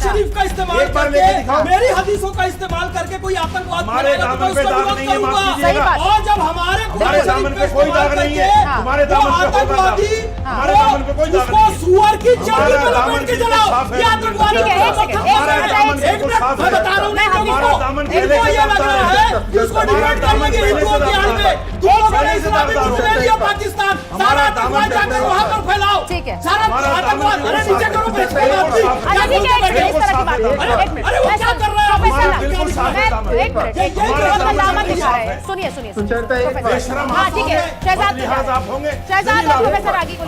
शरीफ का इस्तेमाल करके, मेरी हदीसों का इस्तेमाल करके कोई आतंकवाद फैलाएगा तो मैं उसका विरोध करूंगा। और जब हमारे दामन पे कोई दाग नहीं है, हमारे आतंकवादी उसको सुअर की चर्बी में लपेट के जलाओ। ये आतंकवादी मैं बता रहा हूँ, इनको ये लग रहा है कि उसको डिफेंड करने के हिंदुओं की आड़ में दोनों बड़े इस्लामिक मुल्क और पाकिस्तान सारा आतंकवाद जाकर वहां पर फैलाओ। ठीक है, सारा आतंकवाद अरे नीचे करो, इस तरह की बात है। अरे वो क्या कर रहा है? एक मिनट दामन दिखा रहे हैं। सुनिए सुनिए, हाँ ठीक है, शहजाद शहजाद और प्रोफेसर आगे को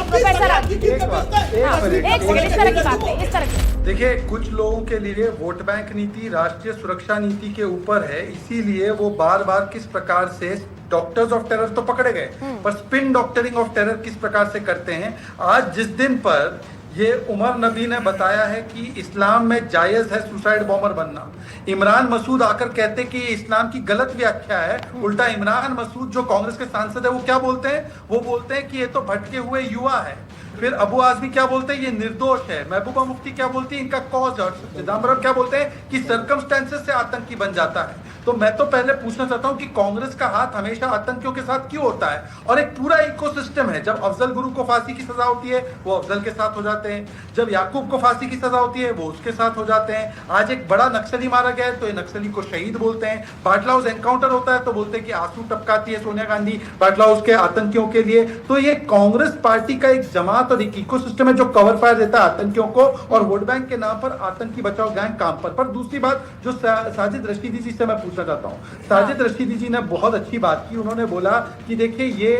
प्रोफेसर आगे एक सेकंड, इस तरह की बात है, इस तरह की। देखिए, कुछ लोगों के लिए वोट बैंक नीति राष्ट्रीय सुरक्षा नीति के ऊपर है, इसीलिए वो बार बार किस प्रकार से डॉक्टर्स ऑफ टेरर तो पकड़े गए, पर स्पिन डॉक्टरिंग ऑफ टेरर किस प्रकार से करते हैं। आज जिस दिन पर ये उमर नबी ने बताया है कि इस्लाम में जायज है सुसाइड बॉम्बर बनना, इमरान मसूद आकर कहते कि ये इस्लाम की गलत व्याख्या है। उल्टा इमरान मसूद जो कांग्रेस के सांसद है वो क्या बोलते हैं? वो बोलते हैं कि ये तो भटके हुए युवा है। फिर अबू आजमी क्या बोलते हैं? ये निर्दोष है। महबूबा मुफ्ती क्या बोलती है? इनका कॉज है। और चिदम्बरम क्या बोलते हैं कि सर्कमस्टेंसेस से आतंकी बन जाता है। तो मैं तो पहले पूछना चाहता हूं कि कांग्रेस का हाथ हमेशा आतंकियों के साथ क्यों होता है? और एक पूरा इकोसिस्टम है, जब अफजल गुरु को फांसी की सजा होती है वो अफजल के साथ हो जाते हैं, जब याकूब को फांसी की सजा होती है वो उसके साथ हो जाते हैं। आज एक बड़ा नक्सली मारा गया है तो ये नक्सली को शहीद बोलते हैं। बाटला हाउस एनकाउंटर होता है तो बोलते हैं कि आंसू टपकाती है सोनिया गांधी बाटला हाउस के आतंकियों के लिए। तो ये कांग्रेस पार्टी का एक जमात और एक इकोसिस्टम है जो कवर फायर देता है आतंकियों को, और वोट बैंक के नाम पर आतंकी बचाओ गैंग काम पर। दूसरी बात जो साजिद रशीदी जी से मैं पूछना चाहता हूँ, साजिद रशीदी जी ने बहुत अच्छी बात की। उन्होंने बोला कि देखिए ये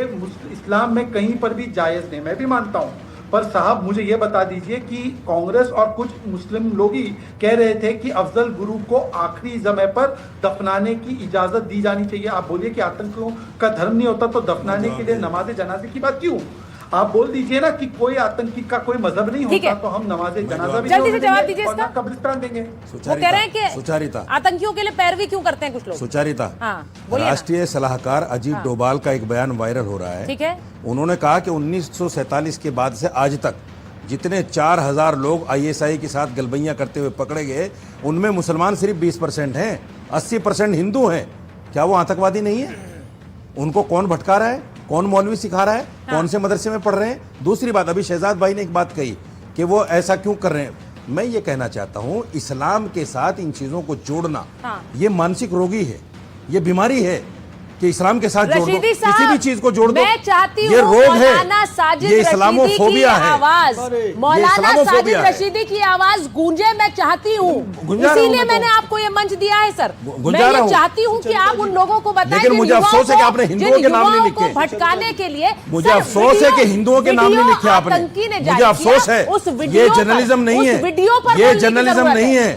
इस्लाम में कहीं पर भी जायज नहीं, मैं भी मानता हूँ, पर साहब मुझे ये बता दीजिए कि कांग्रेस और कुछ मुस्लिम लोग ही कह रहे थे कि अफजल गुरु को आखिरी समय पर दफनाने की इजाजत दी जानी चाहिए। आप बोलिए कि आतंकियों का धर्म नहीं होता तो दफनाने के लिए नमाज जनाजे की बात क्यों? आप बोल दीजिए ना कि कोई आतंकी का कोई मजहब नहीं होता तो हम नमाजे जनाजा भी जल्दी से जवाब दीजिए इसका। कब्रिस्तान देंगे। वो कह रहे हैं कि सुचारिता आतंकियों के लिए पैरवी क्यों करते हैं कुछ लोग? सुचारिता, बोलिए ना। राष्ट्रीय सलाहकार अजीत डोभाल का एक बयान वायरल हो रहा है। ठीक है, उन्होंने कहा कि 1947 के बाद से आज तक जितने 4000 लोग आईएसआई के साथ गलबैयां करते हुए पकड़े गए उनमें मुसलमान सिर्फ 20% हैं, 80% हिंदू हैं। क्या वो आतंकवादी नहीं है? उनको कौन भटका रहा है? कौन मौलवी सिखा रहा है? कौन से मदरसे में पढ़ रहे हैं? दूसरी बात, अभी शहजाद भाई ने एक बात कही कि वो ऐसा क्यों कर रहे हैं। मैं ये कहना चाहता हूं, इस्लाम के साथ इन चीजों को जोड़ना ये मानसिक रोगी है, ये बीमारी है कि इस्लाम के साथ जोड़ दो, किसी भी चीज को जोड़ दो। मैं चाहती हूं ये रोग है, साजिद ये इस्लामोफोबिया है। मौलाना साजिद रशीदी की आवाज गूंजे, मैं चाहती हूँ, इसीलिए मैंने आपको ये मंच दिया है सर। मैं ये चाहती हूँ कि आप उन लोगों को बताएं, लेकिन मुझे अफसोस है कि आपने हिंदुओं के नाम नहीं लिखे, भटकाने के लिए। मुझे अफसोस है कि हिंदुओं के नाम नहीं लिखे आपने, मुझे अफसोस है। ये जर्नलिज्म नहीं है, ये जर्नलिज्म नहीं है,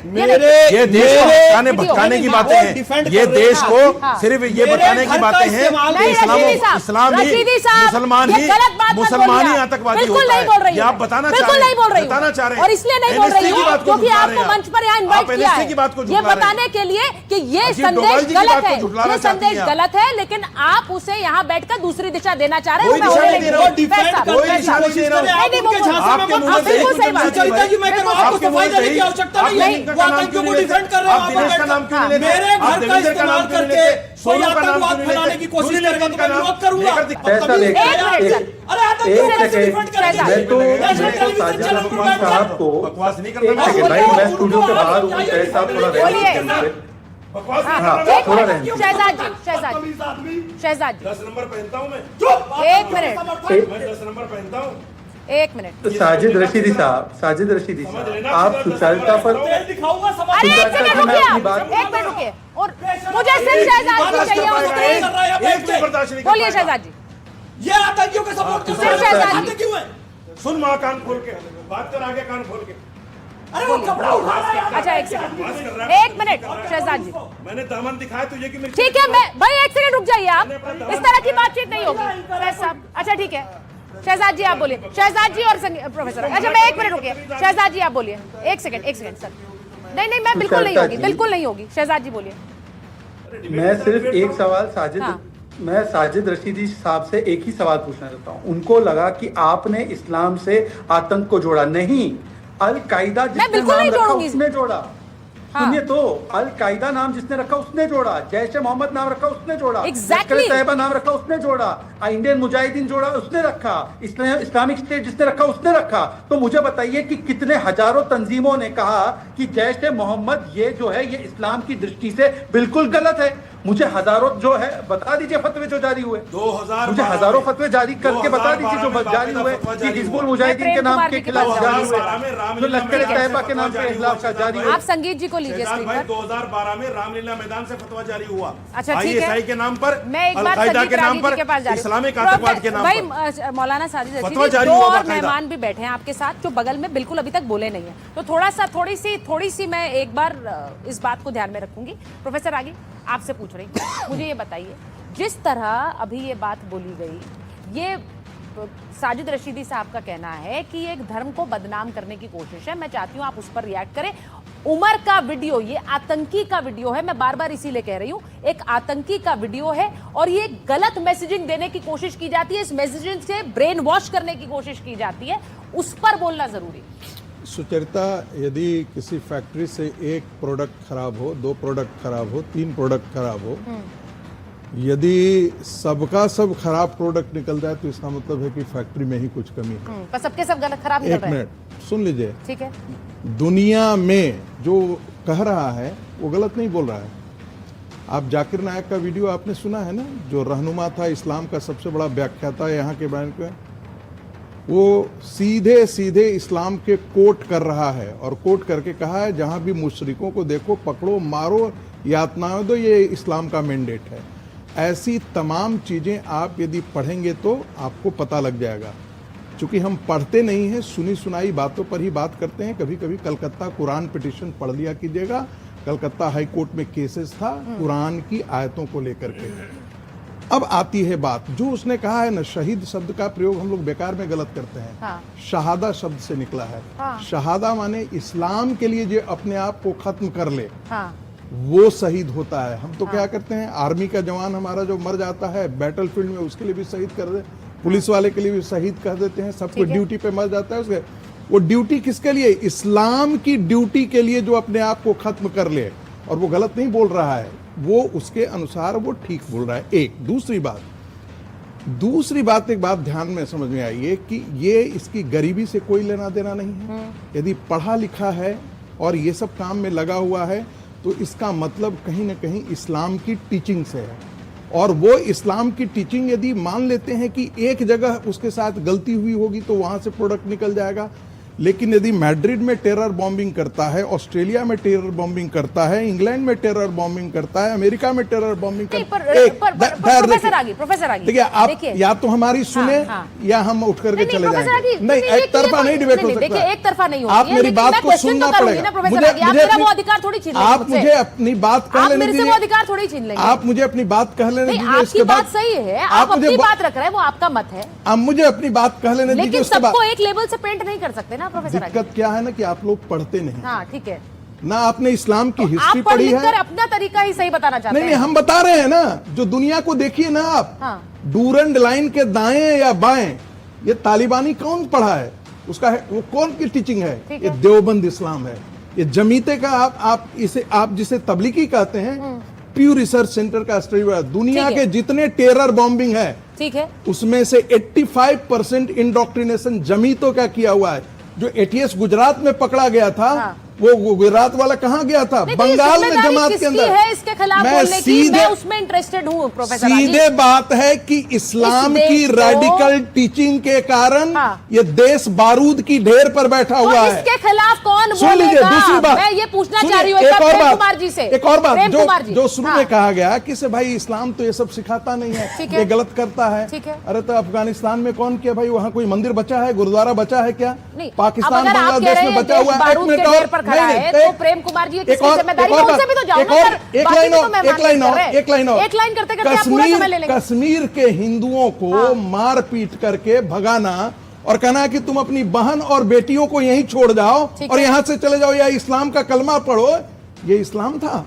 ये देश को भटकाने की बातें हैं, ये देश को सिर्फ ये बताने बातें हैं कि इस्लाम ही मुसलमान ही आतंकवादी होता है। ये आप बताना चाह रहे हैं, और इसलिए नहीं बोल रही हूं क्योंकि आपको मंच पर यहाँ इनवाइट किया है ये बताने के लिए कि ये संदेश गलत है, ये संदेश गलत है, लेकिन आप उसे यहाँ बैठकर दूसरी दिशा देना चाह रहे हैं। कोई आतंकवाद फैलाने की कोशिश करेगा तो मैं विरोध करूंगा। साहब को बकवास नहीं करना भाई, मैं स्टूडियो के बाहर हूँ, साहब थोड़ा शहजाद जी 10 नंबर पहनता हूँ मैं। एक मिनट, मैं 10 नंबर पहनता हूँ। एक मिनट। साजिद रशीदी साहब, आप सुचारिता पर अरे एक सेकंड रुकिए, एक मिनट रुकिए, और मुझे सिर्फ शहजाद जी चाहिए उस स्क्रीन। बोलिए शहजाद जी। ये आतंकियों के सपोर्ट कर रहे हैं, क्यों है? सुन मां, कान खोल के बात कर, आगे कान खोल के। अरे वो कपड़ा उठा रहा है। अच्छा एक सेकंड, एक मिनट शहजाद जी, मैंने दामन दिखाया तुझे कि ठीक है। मैं भाई एक सेकंड रुक जाइए, आप इस तरह की बातचीत नहीं होगी साहब। अच्छा ठीक है, शहजाद जी आप बोलिए, शहजाद जी और प्रोफेसर। अच्छा मैं एक मिनट रुकिए, शहजाद जी आप बोलिए। एक सेकंड सर, नहीं मैं बिल्कुल नहीं होगी, बिल्कुल नहीं होगी। शहजाद जी बोलिए। मैं सिर्फ एक सवाल मैं साजिद रशीदी साहब से एक ही सवाल पूछना चाहता हूँ। उनको लगा कि आपने इस्लाम से आतंक को जोड़ा, नहीं, अल कायदा जिसने नाम रखा उसने जोड़ा। सुनिए तो, अल कायदा नाम जिसने रखा उसने जोड़ा, जैश ए मोहम्मद नाम रखा उसने जोड़ा, Exactly. तैयबा नाम रखा उसने जोड़ा, इंडियन मुजाहिदीन जोड़ा उसने रखा, इस्लामिक स्टेट जिसने रखा उसने रखा। तो मुझे बताइए कि कितने हजारों तंजीमों ने कहा कि जैश ए मोहम्मद ये जो है ये इस्लाम की दृष्टि से बिल्कुल गलत है। मुझे हजारों जो है बता दीजिए फतवे जो जारी हुए, 2000 मुझे हजारों फतवे जारी करके बता दीजिए जो जारी हुए कि हिजबुल मुजाहिदीन के नाम के खिलाफ जारी हुए, जो लश्कर तैयबा के नाम के खिलाफ का जारी हुआ। आप संगीत जी को लीजिए स्क्रीन पर। 2012 में रामलीला मैदान से फतवा जारी हुआ। अच्छा ठीक है, के नाम पर, मैं एक बार अल-कायदा के नाम पर, इस्लामिक आतंकवाद के नाम पर भाई मौलाना साजिद फतवा रशीदी जारी दो हुआ और बाकायदा। मेहमान भी बैठे हैं आपके साथ जो बगल में बिल्कुल अभी तक बोले नहीं है, तो थोड़ी सी मैं एक बार इस बात को ध्यान में रखूंगी। प्रोफेसर आगे आपसे पूछ रही हूं, मुझे ये बताइए, जिस तरह अभी ये बात बोली गई, ये साजिद रशीदी साहब का कहना है कि एक धर्म को बदनाम करने की कोशिश है। मैं चाहती हूं आप उस पर रिएक्ट करें। उमर का वीडियो, ये आतंकी का वीडियो है, मैं बार बार इसीलिए कह रही हूं, एक आतंकी का वीडियो है और ये गलत मैसेजिंग देने की कोशिश की जाती है, इस मैसेजिंग से ब्रेन वॉश करने की कोशिश की जाती है, उस पर बोलना जरूरी। सुचरिता, यदि किसी फैक्ट्री से एक प्रोडक्ट खराब हो, 2 प्रोडक्ट खराब हो, 3 प्रोडक्ट खराब हो, यदि सबका सब खराब प्रोडक्ट निकल जाए तो इसका मतलब है कि फैक्ट्री में ही कुछ कमी है। पर सबके सब गलत खराब निकल एक रहे हैं। मिनट सुन लीजिए, ठीक है, दुनिया में जो कह रहा है वो गलत नहीं बोल रहा है। आप जाकिर नायक का वीडियो आपने सुना है ना, जो रहनुमा था, इस्लाम का सबसे बड़ा व्याख्याता यहाँ के बयान पे, वो सीधे सीधे इस्लाम के कोट कर रहा है और कोट करके कहा है जहां भी मुशरिकों को देखो पकड़ो, मारो, यातनाएं दो, ये इस्लाम का मैंडेट है। ऐसी तमाम चीज़ें आप यदि पढ़ेंगे तो आपको पता लग जाएगा। चूंकि हम पढ़ते नहीं हैं, सुनी सुनाई बातों पर ही बात करते हैं। कभी कभी कलकत्ता कुरान पिटीशन पढ़ लिया कीजिएगा, कलकत्ता हाई कोर्ट में केसेस था कुरान की आयतों को लेकर के। अब आती है बात, जो उसने कहा है ना, शहीद शब्द का प्रयोग हम लोग बेकार में गलत करते हैं। हाँ। शहादा शब्द से निकला है। हाँ। शहादा माने इस्लाम के लिए जो अपने आप को खत्म कर ले, हाँ, वो शहीद होता है। हम तो क्या करते हैं, आर्मी का जवान हमारा जो मर जाता है बैटलफील्ड में, उसके लिए भी शहीद कर दे, पुलिस वाले के लिए भी शहीद कर देते हैं, सबको ड्यूटी पे मर जाता है उसके। वो ड्यूटी किसके लिए? इस्लाम की ड्यूटी के लिए, जो अपने आप को खत्म कर ले। और वो गलत नहीं बोल रहा है, वो उसके अनुसार वो ठीक बोल रहा है। एक दूसरी बात एक बात ध्यान में समझ में आई है कि ये इसकी गरीबी से कोई लेना देना नहीं है। यदि पढ़ा लिखा है और ये सब काम में लगा हुआ है तो इसका मतलब कहीं ना कहीं इस्लाम की टीचिंग से है। और वो इस्लाम की टीचिंग यदि मान लेते हैं कि एक जगह उसके साथ गलती हुई होगी तो वहां से प्रोडक्ट निकल जाएगा, लेकिन यदि मैड्रिड में टेरर बॉम्बिंग करता है, ऑस्ट्रेलिया में टेरर बॉम्बिंग करता है, इंग्लैंड में टेरर बॉम्बिंग करता है, अमेरिका में टेरर बॉम्बिंग करता है, प्रोफेसर आगे देखिए आप या तो हमारी सुने या हम उठ करके चले जाएंगे। नहीं, एक तरफा नहीं डिबेट हो सकता। एक तरफा नहीं होती आप मेरी बात को सुनना पड़ेगा। आप मुझे अपनी बात कह लेने दीजिए, अधिकार थोड़ी छीन लेंगे। आप मुझे अपनी बात कह लेने दीजिए। आपकी बात सही है, आप अपनी बात रख रहे हैं, वो आपका मत है। आप मुझे अपनी बात कह लेने दीजिए। लेकिन सबको एक लेवल से पेंट नहीं कर सकते ना प्रोफेसर। दिक्कत क्या है ना कि आप लोग पढ़ते नहीं। हाँ ठीक है, ना आपने इस्लाम की हिस्ट्री आप पढ़ पढ़ी लिख कर है। अपना तरीका ही सही बताना चाहते हैं। नहीं, हम बता रहे हैं ना, जो दुनिया को देखिए ना आप, डूरंड लाइन के दाएं या बाएं, ये तालिबानी कौन पढ़ा है, उसका है, वो कौन की टीचिंग है? ये देवबंद इस्लाम है। ये जमीते का आप जिसे तबलीगी कहते हैं, प्यू रिसर्च सेंटर का स्टडी हुआ। दुनिया के जितने टेरर बॉम्बिंग है, ठीक है, उसमें से 85% इंडोक्ट्रिनेशन जमीतों का किया हुआ है। जो ATS गुजरात में पकड़ा गया था, वो गुजरात वाला कहाँ गया था? बंगाल में जमात के अंदर है इसके खिलाफ बोलने की, मैं उसमें इंटरेस्टेड हूँ प्रोफेसर। सीधे बात है कि इस्लाम की रेडिकल टीचिंग के कारण ये देश बारूद की ढेर पर बैठा हुआ है। इसके खिलाफ कौन सुन लीजिए, दूसरी बात मैं ये पूछना चाह रही हूँ एक और बात जो शुरू में हाँ। कहा गया कि से भाई इस्लाम तो ये सब सिखाता नहीं है, ये गलत करता है। अरे तो अफगानिस्तान में कौन किया भाई? वहाँ कोई मंदिर बचा है, गुरुद्वारा बचा है क्या? पाकिस्तान बांग्लादेश में बचा हुआ है। खड़ा है तो प्रेम कुमार जी किसकी जिम्मेदारी है? उनसे भी तो जाओ ना सर। एक लाइन करते करते आप पूरा समय ले लेंगे। कश्मीर के हिंदुओं को मार पीट करके भगाना और कहना कि तुम अपनी बहन और बेटियों को यहीं छोड़ जाओ और यहां से चले जाओ या इस्लाम का कलमा पढ़ो, ये इस्लाम था?